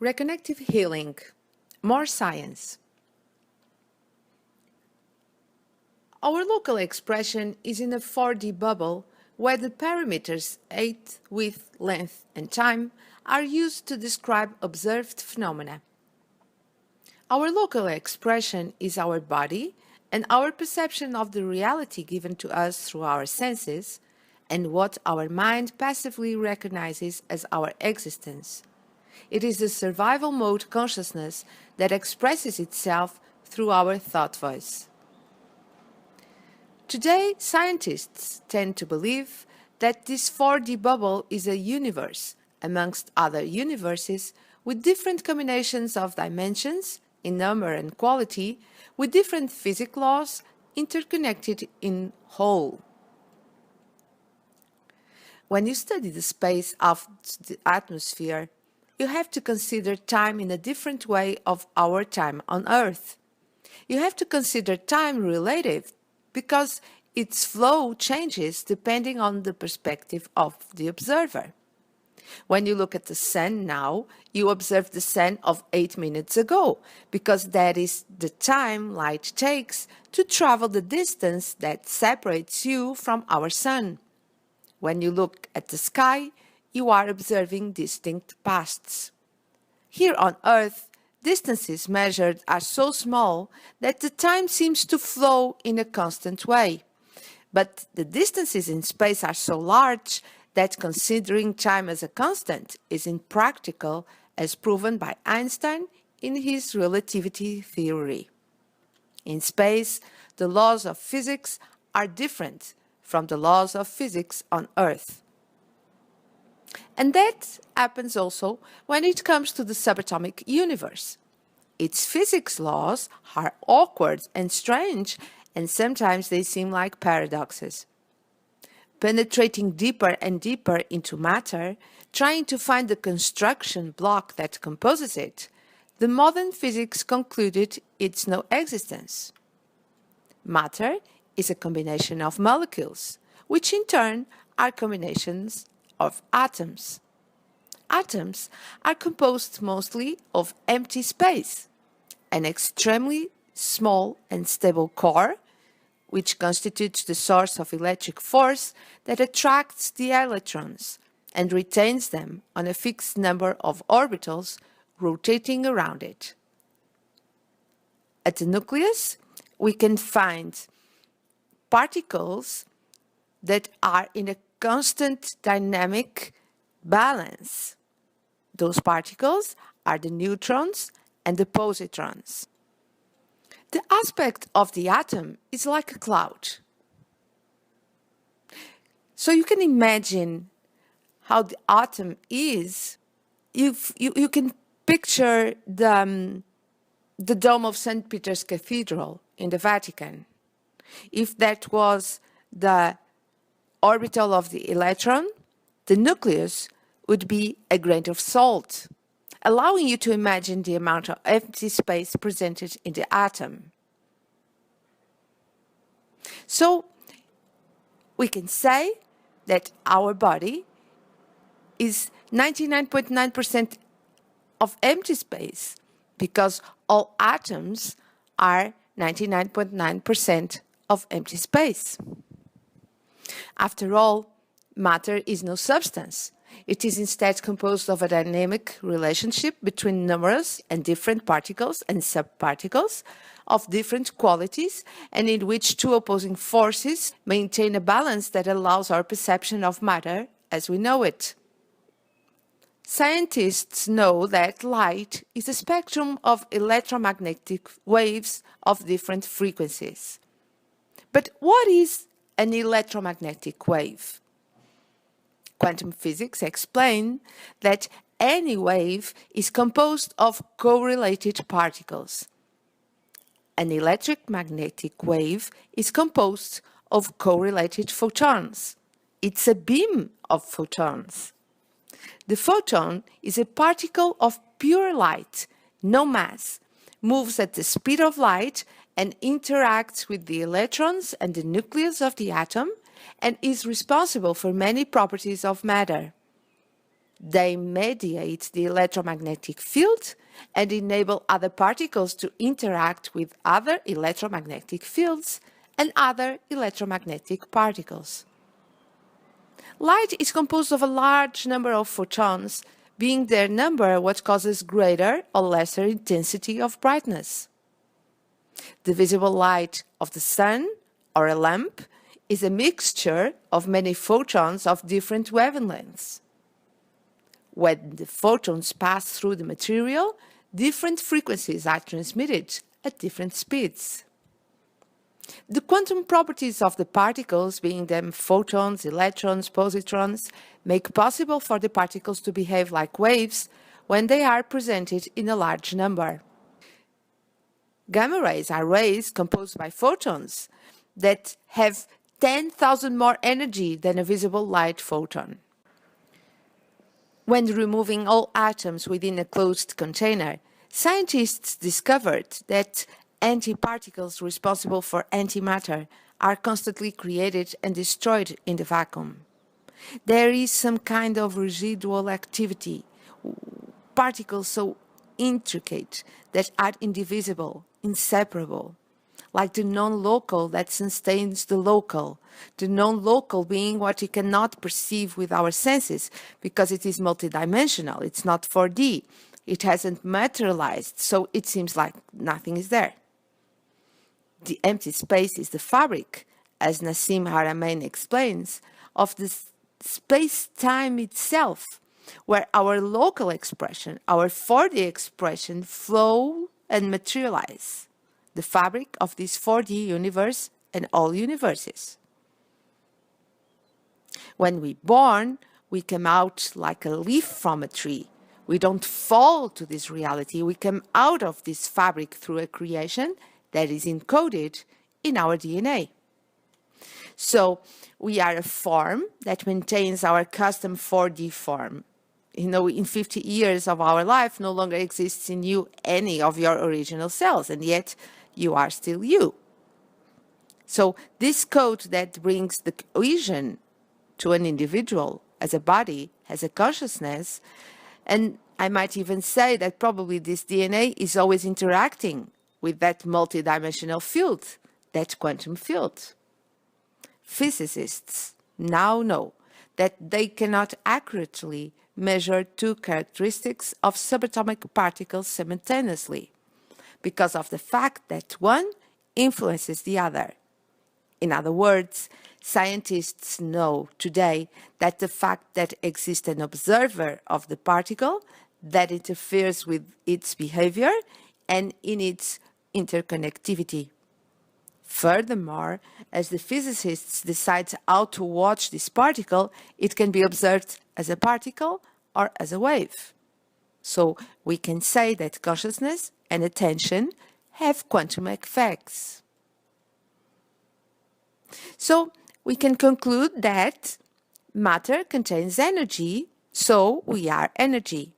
Reconnective healing, more science. Our local expression is in a 4D bubble where the parameters height, width, length, and time are used to describe observed phenomena. Our local expression is our body and our perception of the reality given to us through our senses and what our mind passively recognizes as our existence. It is the survival mode consciousness that expresses itself through our thought voice. Today, scientists tend to believe that this 4D bubble is a universe, amongst other universes, with different combinations of dimensions in number and quality, with different physics laws interconnected in whole. When you study the space of the atmosphere, you have to consider time in a different way of our time on Earth. You have to consider time relative because its flow changes depending on the perspective of the observer. When you look at the sun now, you observe the sun of 8 minutes ago because that is the time light takes to travel the distance that separates you from our sun. When you look at the sky, you are observing distinct pasts. Here on Earth, distances measured are so small that the time seems to flow in a constant way. But the distances in space are so large that considering time as a constant is impractical, as proven by Einstein in his relativity theory. In space, the laws of physics are different from the laws of physics on Earth. And that happens also when it comes to the subatomic universe. Its physics laws are awkward and strange, and sometimes they seem like paradoxes. Penetrating deeper and deeper into matter, trying to find the construction block that composes it, the modern physics concluded its no existence. Matter is a combination of molecules, which in turn are combinations of atoms. Atoms are composed mostly of empty space, an extremely small and stable core, which constitutes the source of electric force that attracts the electrons and retains them on a fixed number of orbitals rotating around it. At the nucleus, we can find particles that are in a constant dynamic balance. Those particles are the neutrons and the positrons. The aspect of the atom is like a cloud. So you can imagine how the atom is. You can picture the dome of St. Peter's Cathedral in the Vatican. If that was the orbital of the electron, the nucleus would be a grain of salt, allowing you to imagine the amount of empty space presented in the atom. So we can say that our body is 99.9% of empty space because all atoms are 99.9% of empty space. After all, matter is no substance. It is instead composed of a dynamic relationship between numerous and different particles and subparticles of different qualities, and in which two opposing forces maintain a balance that allows our perception of matter as we know it. Scientists know that light is a spectrum of electromagnetic waves of different frequencies. But what is an electromagnetic wave? Quantum physics explains that any wave is composed of correlated particles. An electromagnetic wave is composed of correlated photons. It's a beam of photons. The photon is a particle of pure light, no mass, moves at the speed of light and interacts with the electrons and the nucleus of the atom, and is responsible for many properties of matter. They mediate the electromagnetic field and enable other particles to interact with other electromagnetic fields and other electromagnetic particles. Light is composed of a large number of photons, being their number what causes greater or lesser intensity of brightness. The visible light of the sun or a lamp is a mixture of many photons of different wavelengths. When the photons pass through the material, different frequencies are transmitted at different speeds. The quantum properties of the particles, being them photons, electrons, positrons, make possible for the particles to behave like waves when they are presented in a large number. Gamma rays are rays composed by photons that have 10,000 more energy than a visible light photon. When removing all atoms within a closed container, scientists discovered that antiparticles responsible for antimatter are constantly created and destroyed in the vacuum. There is some kind of residual activity, particles so intricate that are indivisible, inseparable, like the non-local that sustains the local, the non-local being what you cannot perceive with our senses because it is multidimensional, it's not 4D, it hasn't materialized, so it seems like nothing is there. The empty space is the fabric, as Nassim Haramein explains, of the space-time itself, where our local expression, our 4D expression flow and materialize. The fabric of this 4D universe and all universes. When we're born, we come out like a leaf from a tree. We don't fall to this reality. We come out of this fabric through a creation that is encoded in our DNA. So we are a form that maintains our custom 4D form. You know, in 50 years of our life, no longer exists in you any of your original cells, and yet you are still you. So this code that brings the cohesion to an individual as a body, as a consciousness, and I might even say that probably this DNA is always interacting with that multidimensional field, that quantum field. Physicists now know that they cannot accurately measure two characteristics of subatomic particles simultaneously, because of the fact that one influences the other. In other words, scientists know today that the fact that exists an observer of the particle that interferes with its behavior and in its interconnectivity. Furthermore, as the physicists decide how to watch this particle, it can be observed as a particle or as a wave. So we can say that consciousness and attention have quantum effects. So we can conclude that matter contains energy, so we are energy.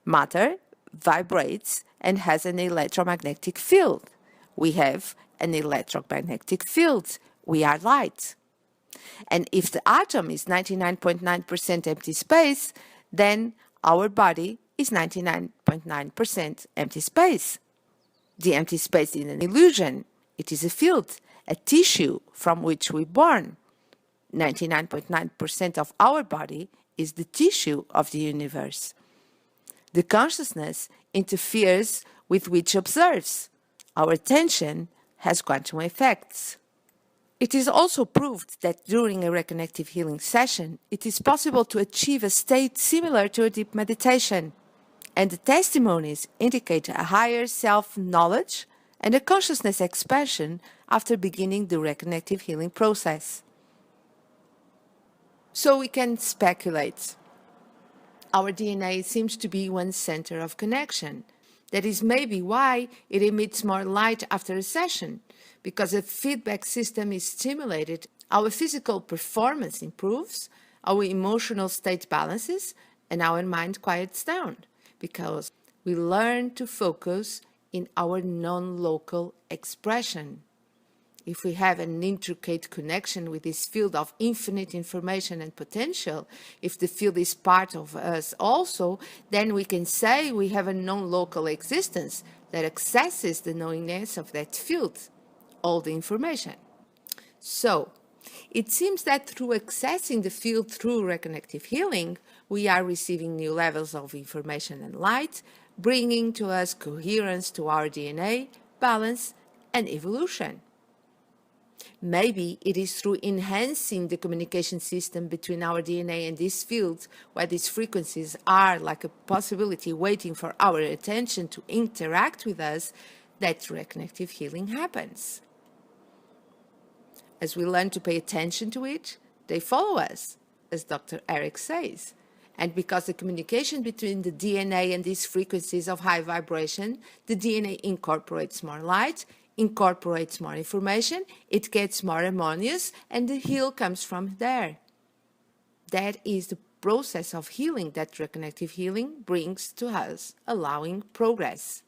Matter vibrates and has an electromagnetic field. We have an electromagnetic field. We are light. And if the atom is 99.9% empty space, then our body is 99.9% empty space. The empty space is an illusion. It is a field, a tissue from which we're born. 99.9% of our body is the tissue of the universe. The consciousness interferes with which observes. Our attention has quantum effects. It is also proved that during a reconnective healing session, it is possible to achieve a state similar to a deep meditation, and the testimonies indicate a higher self-knowledge and a consciousness expansion after beginning the reconnective healing process. So we can speculate. Our DNA seems to be one center of connection. That is maybe why it emits more light after a session, because a feedback system is stimulated, our physical performance improves, our emotional state balances, and our mind quiets down, because we learn to focus in our non-local expression. if we have an intricate connection with this field of infinite information and potential, if the field is part of us also, then we can say we have a non-local existence that accesses the knowingness of that field, all the information. So, it seems that through accessing the field through reconnective healing, we are receiving new levels of information and light, bringing to us coherence to our DNA, balance, and evolution. Maybe it is through enhancing the communication system between our DNA and this field, where these frequencies are like a possibility waiting for our attention to interact with us, that reconnective healing happens. As we learn to pay attention to it, they follow us, as Dr. Eric says. And because the communication between the DNA and these frequencies of high vibration, the DNA incorporates more light, incorporates more information, it gets more harmonious, and the heal comes from there. That is the process of healing that reconnective healing brings to us, allowing progress.